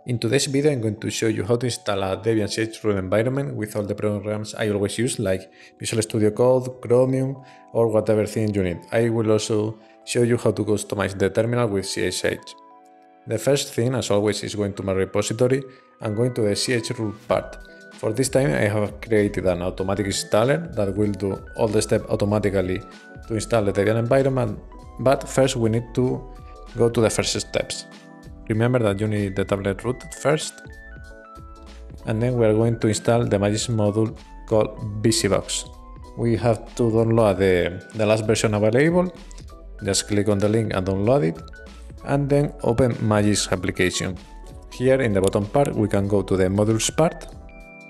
In today's video I'm going to show you how to install a Debian Chroot environment with all the programs I always use like Visual Studio Code, Chromium or whatever thing you need. I will also show you how to customize the terminal with ZSH. The first thing, as always, is going to my repository and going to the chroot part. For this time I have created an automatic installer that will do all the steps automatically to install the Debian environment, but first we need to go to the first steps. Remember that you need the tablet root first, and then we are going to install the magisk module called Busybox. We have to download the last version available. Just click on the link and download it, and then open magisk application. Here in the bottom part we can go to the modules part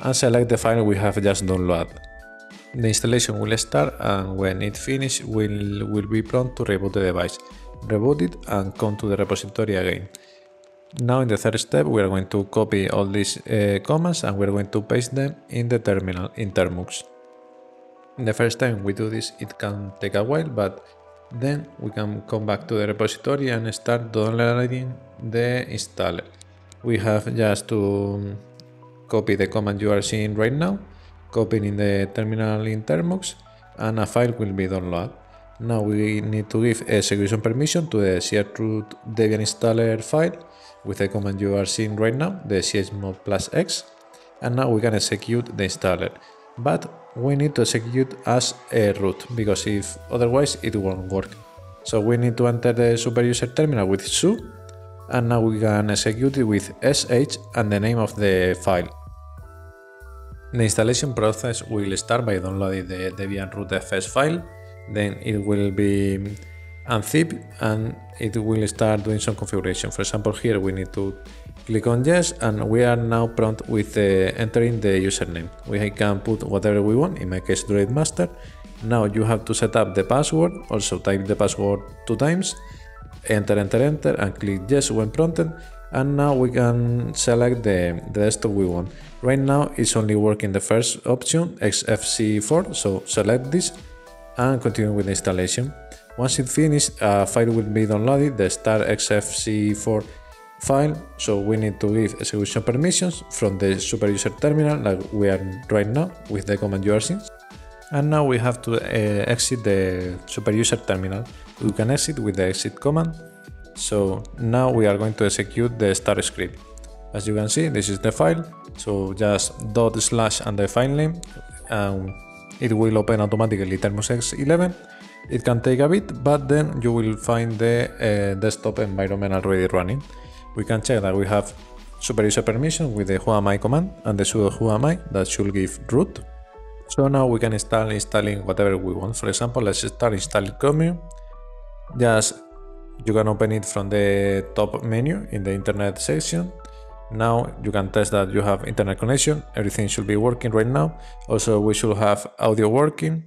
and select the file we have just downloaded. The installation will start, and when it finishes will be prompt to reboot the device. Reboot it and come to the repository again. Now in the third step we are going to copy all these commands and we are going to paste them in the terminal in Termux. The first time we do this it can take a while, but then we can come back to the repository and start downloading the installer. We have just to copy the command you are seeing right now, copy it in the terminal in Termux, and a file will be downloaded. Now we need to give execution permission to the chroot Debian installer file with the command you are seeing right now, the chmod +x, and now we can execute the installer. But we need to execute as a root, because if otherwise it won't work. So we need to enter the superuser terminal with su, and now we can execute it with sh and the name of the file. The installation process will start by downloading the Debian root fs file, then it will be unzip and it will start doing some configuration. For example, here we need to click on yes, and we are now prompt with entering the username. We can put whatever we want, in my case Droid Master. Now you have to set up the password, also type the password 2 times, enter and click yes when prompted, and now we can select the desktop we want. Right now it's only working the first option, XFCE4, so select this and continue with the installation. Once it finishes, a file will be downloaded, the start XFCE4 file, so we need to give execution permissions from the superuser terminal like we are right now with the command you are seeing. And now we have to exit the superuser terminal. We can exit with the exit command. So now we are going to execute the start script. As you can see, this is the file, so just / and the file name, and it will open automatically Termux X11. It can take a bit, but then you will find the desktop environment already running. We can check that we have superuser permission with the whoami command and the sudo whoami that should give root. So now we can start installing whatever we want. For example, let's start installing Chromium. Just you can open it from the top menu in the internet section. Now you can test that you have internet connection. Everything should be working right now. Also, we should have audio working.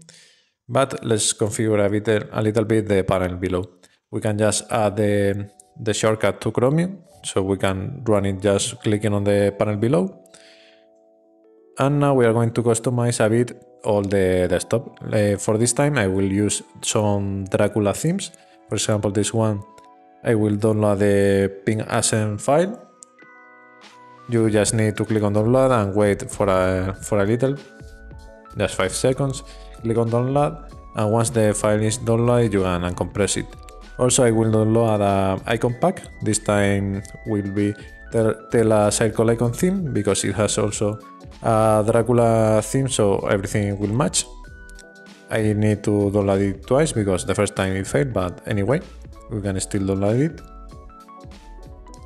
But let's configure a little bit the panel below. We can just add the shortcut to Chromium, so we can run it just clicking on the panel below. And now we are going to customize a bit all the desktop. For this time I will use some Dracula themes. For example, this one, I will download the ping ascent file. You just need to click on download and wait for a little, just 5 seconds. Click on download, and once the file is downloaded you can uncompress it. Also, I will download an icon pack. This time will be Tela Circle icon theme, because it has also a Dracula theme, so everything will match. I need to download it twice because the first time it failed, but anyway, we can still download it.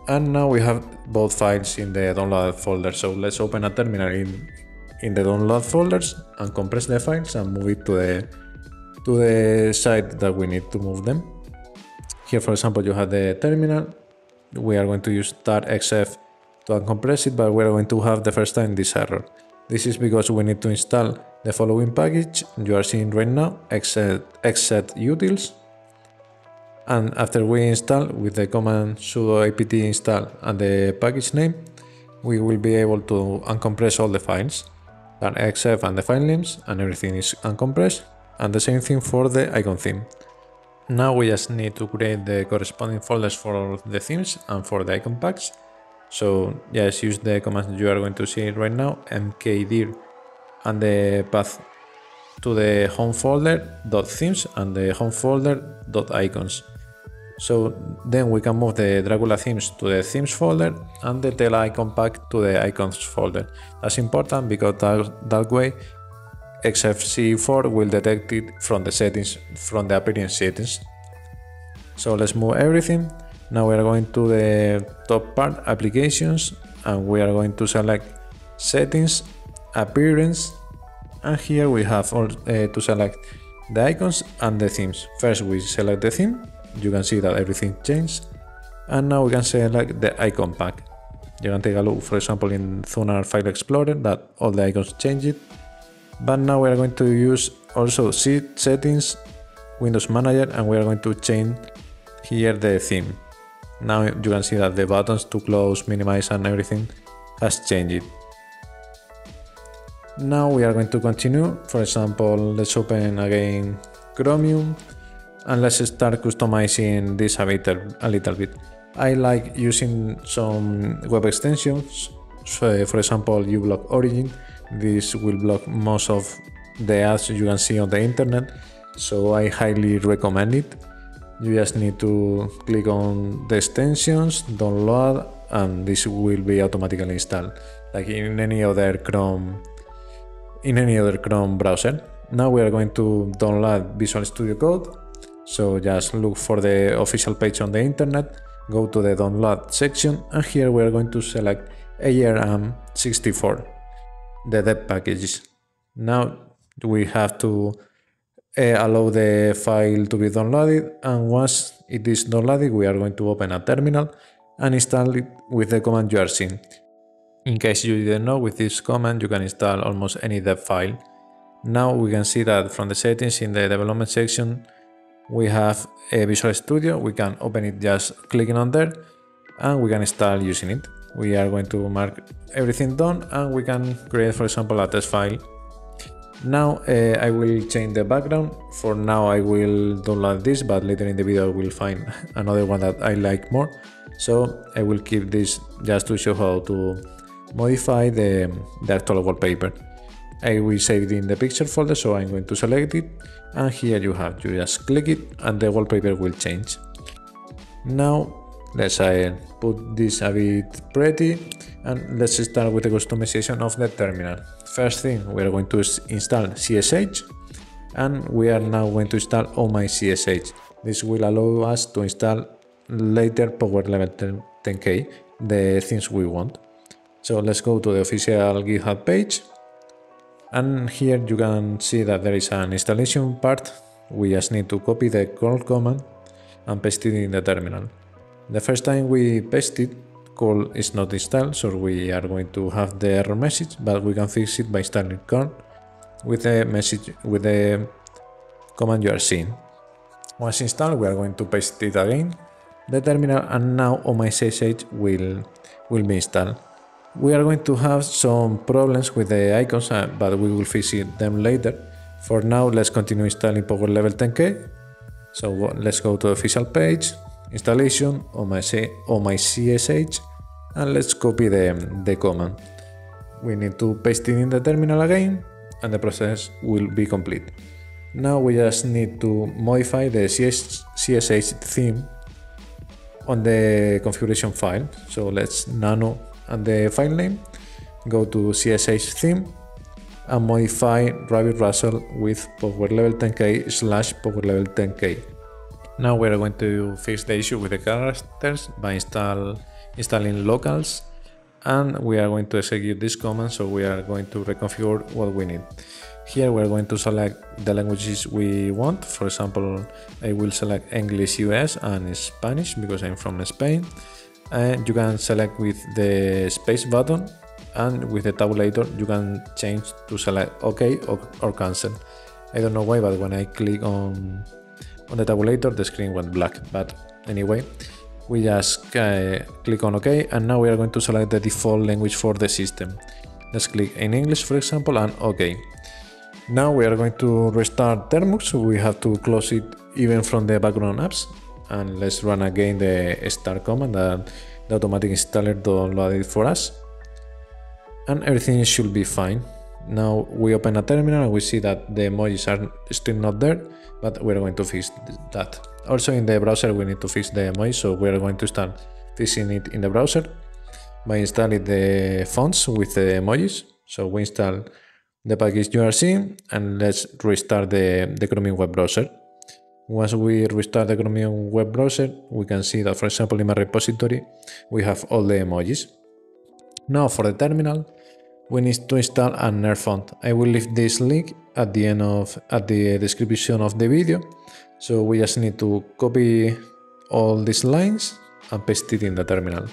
And now we have both files in the downloaded folder, so let's open a terminal in the download folders and compress the files and move it to the site that we need to move them. Here, for example, you have the terminal. We are going to use tar-xf to uncompress it, but we are going to have the first time this error. This is because we need to install the following package you are seeing right now, xsetutils. And after we install with the command sudo apt install and the package name, we will be able to uncompress all the files. xf and the file names, and everything is uncompressed, and the same thing for the icon theme. Now we just need to create the corresponding folders for the themes and for the icon packs, So just use the commands you are going to see right now, mkdir, and the path to the home folder .themes and the home folder .icons. So then we can move the Dracula themes to the themes folder and the tail icon pack to the icons folder. That's important because that way XFCE4 will detect it from the settings, from the appearance settings. So let's move everything. Now we are going to the top part, applications, and we are going to select settings, appearance, and here we have to select the icons and the themes. First we select the theme, you can see that everything changed, and now we can select the icon pack. You can take a look, for example, in Thunar File Explorer, that all the icons changed. But now we are going to use also settings, Windows Manager, and we are going to change here the theme. Now you can see that the buttons to close, minimize, and everything has changed. Now we are going to continue. For example, let's open again Chromium and let's start customizing this a little bit. I like using some web extensions. So, for example, uBlock Origin. This will block most of the ads you can see on the internet, so I highly recommend it. You just need to click on the extensions, download, and this will be automatically installed, like in any other Chrome browser. Now we are going to download Visual Studio Code. So just look for the official page on the internet, go to the download section, and here we are going to select ARM64, the deb packages. Now we have to allow the file to be downloaded, and once it is downloaded we are going to open a terminal and install it with the command you are seeing. In case you didn't know, with this command you can install almost any deb file. Now we can see that from the settings in the development section we have a Visual Studio. We can open it just clicking on there, and we can start using it. We are going to mark everything done, and we can create, for example, a test file. Now I will change the background. For now I will download this, but later in the video I will find another one that I like more. So I will keep this just to show how to modify the actual wallpaper. I will save it in the picture folder, so I'm going to select it, and here you just click it and the wallpaper will change. Now let's put this a bit pretty, and let's start with the customization of the terminal. First thing, we are going to install ZSH, and we are now going to install Oh My ZSH. This will allow us to install later power level 10K, the things we want. So let's go to the official GitHub page, and here you can see that there is an installation part. We just need to copy the curl command and paste it in the terminal. The first time we paste it, curl is not installed, so we are going to have the error message, but we can fix it by installing curl with the command you are seeing. Once installed, we are going to paste it again, the terminal, and now Oh My ZSH will be installed. We are going to have some problems with the icons, but we will fix them later. For now, let's continue installing power level 10K. So let's go to the official page, installation, Oh My ZSH, and let's copy the command. We need to paste it in the terminal again, and the process will be complete. Now we just need to modify the ZSH theme on the configuration file. So let's nano and the file name, go to ZSH theme, and modify Rabbit Russell with power level 10K / power level 10K. Now we are going to fix the issue with the characters by installing locals, and we are going to execute this command. So we are going to reconfigure what we need. Here we are going to select the languages we want. For example, I will select English US and Spanish because I'm from Spain. And you can select with the space button, and with the tabulator you can change to select OK or cancel. I don't know why, but when I click on the tabulator the screen went black, but anyway, we just click on OK, and now we are going to select the default language for the system. Let's click in English, for example, and OK. Now we are going to restart Termux, so we have to close it even from the background apps, and let's run again the start command that the automatic installer downloaded it for us, and everything should be fine. Now we open a terminal and we see that the emojis are still not there, but we're going to fix that. Also in the browser we need to fix the emojis, so we're going to start fixing it in the browser by installing the fonts with the emojis. So we install the package you are seeing, and let's restart the Chromium web browser. Once we restart the Chromium web browser, we can see that, for example, in my repository we have all the emojis. Now for the terminal, we need to install a NER font. I will leave this link at the description of the video. So we just need to copy all these lines and paste it in the terminal.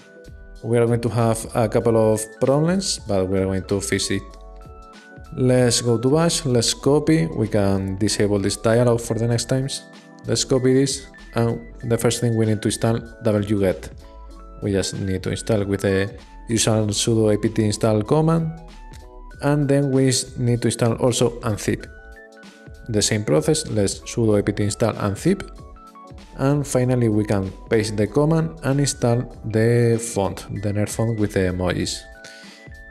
We are going to have a couple of problems, but we are going to fix it. Let's go to Bash, let's copy. We can disable this dialog for the next times. Let's copy this, and the first thing we need to install wget. We just need to install with the usual sudo apt install command, and then we need to install also unzip. The same process, let's sudo apt install unzip, and finally we can paste the command and install the font, the NER font with the emojis.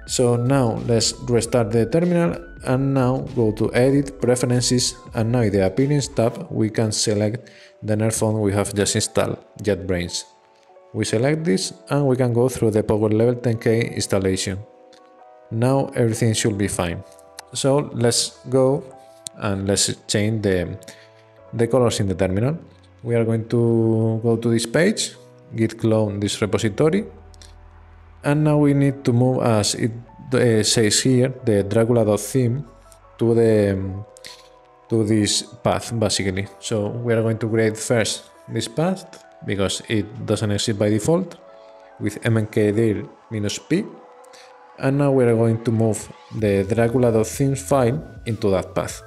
So now let's restart the terminal, and now go to Edit, Preferences, and now in the Appearance tab we can select the NER font we have just installed, JetBrains. We select this and we can go through the Power Level 10K installation. Now everything should be fine. So let's go and let's change the colors in the terminal. We are going to go to this page, git clone this repository, and now we need to move, as it says here, the Dracula.theme to this path basically. So we are going to create first this path because it doesn't exist by default with mkdir-p, and now we are going to move the Dracula.theme file into that path.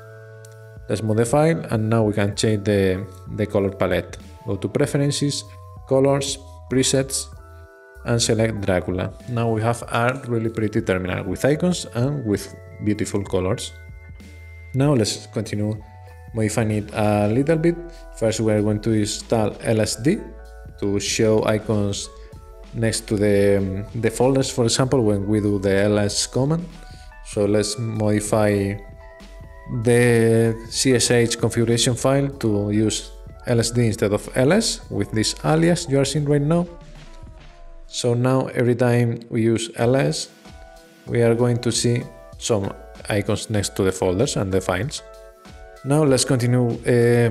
Let's move the file, and now we can change the color palette. Go to Preferences, Colors, Presets, and select Dracula. Now we have a really pretty terminal with icons and with beautiful colors. Now let's continue modifying it a little bit. First we are going to install LSD to show icons next to the folders, for example, when we do the ls command. So let's modify the ZSH configuration file to use LSD instead of ls with this alias you are seeing right now. So now every time we use ls, we are going to see some icons next to the folders and the files. Now let's continue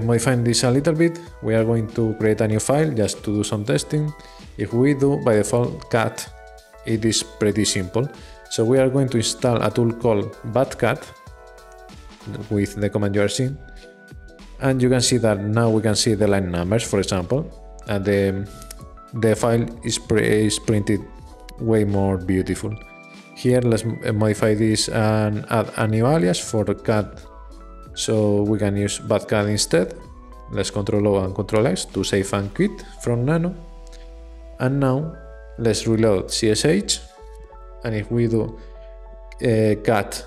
modifying this a little bit. We are going to create a new file just to do some testing. If we do by default cat, it is pretty simple. So we are going to install a tool called batcat with the command you are seeing, and you can see that now we can see the line numbers, for example, and the file is printed way more beautiful. Here let's modify this and add a new alias for cat, so we can use batcat instead. Let's Ctrl O and Ctrl X to save and quit from nano. And now let's reload CSH, and if we do cat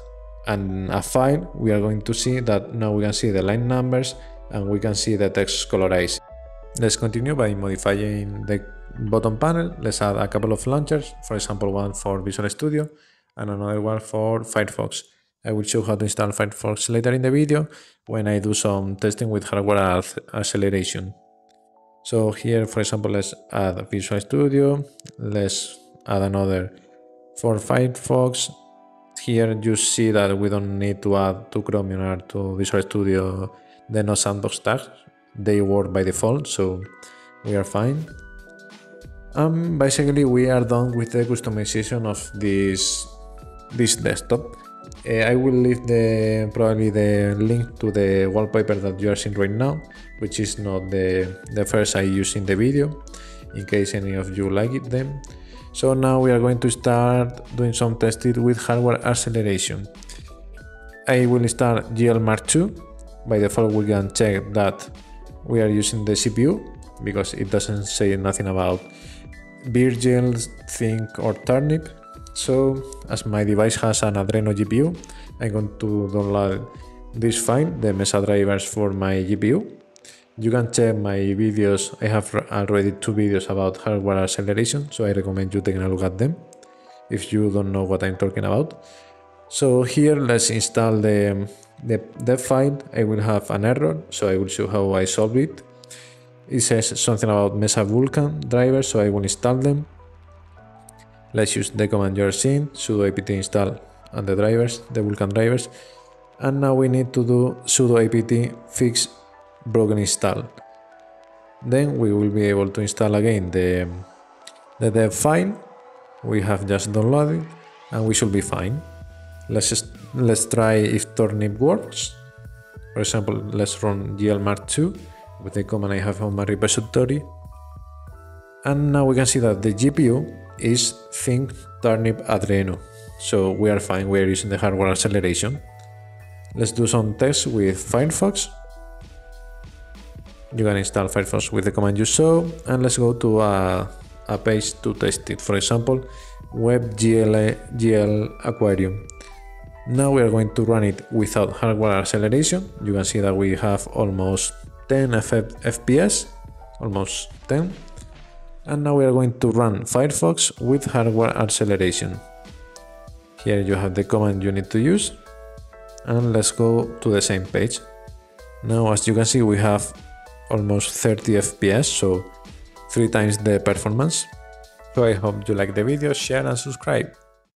and a file, we are going to see that now we can see the line numbers and we can see the text colorized. Let's continue by modifying the bottom panel. Let's add a couple of launchers, for example one for Visual Studio and another one for Firefox. I will show how to install Firefox later in the video when I do some testing with hardware acceleration. So here, for example, let's add Visual Studio, let's add another for Firefox. Here you see that we don't need to add to Chromium or to Visual Studio the no sandbox tags. They work by default, so we are fine. Basically we are done with the customization of this desktop. I will leave probably the link to the wallpaper that you are seeing right now, which is not the first I use in the video, in case any of you like it then. So now we are going to start doing some testing with hardware acceleration. I will start GL Mark II. By default we can check that we are using the CPU because it doesn't say nothing about Virgil, Think or Turnip. So as my device has an Adreno GPU, I'm going to download this file, the Mesa drivers for my GPU. You can check my videos. I have already 2 videos about hardware acceleration, so I recommend you taking a look at them if you don't know what I'm talking about. So here let's install the dev file. I will have an error, so I will show how I solve it. It says something about Mesa Vulkan drivers, so I will install them. Let's use the command you're seeing, sudo apt install and the drivers, the Vulkan drivers. And now we need to do sudo apt fix broken install. Then we will be able to install again the dev file we have just downloaded, and we should be fine. Let's try if turnip works. For example, let's run glmark2 with the command I have on my repository. And now we can see that the GPU is think turnip Adreno. So we are fine, we are using the hardware acceleration. Let's do some tests with Firefox. You can install Firefox with the command you saw, and let's go to a page to test it. For example, WebGL Aquarium. Now we are going to run it without hardware acceleration. You can see that we have almost 10 FPS, almost 10. And now we are going to run Firefox with hardware acceleration. Here you have the command you need to use. And let's go to the same page. Now, as you can see, we have almost 30 FPS, so 3 times the performance. So I hope you like the video, share and subscribe.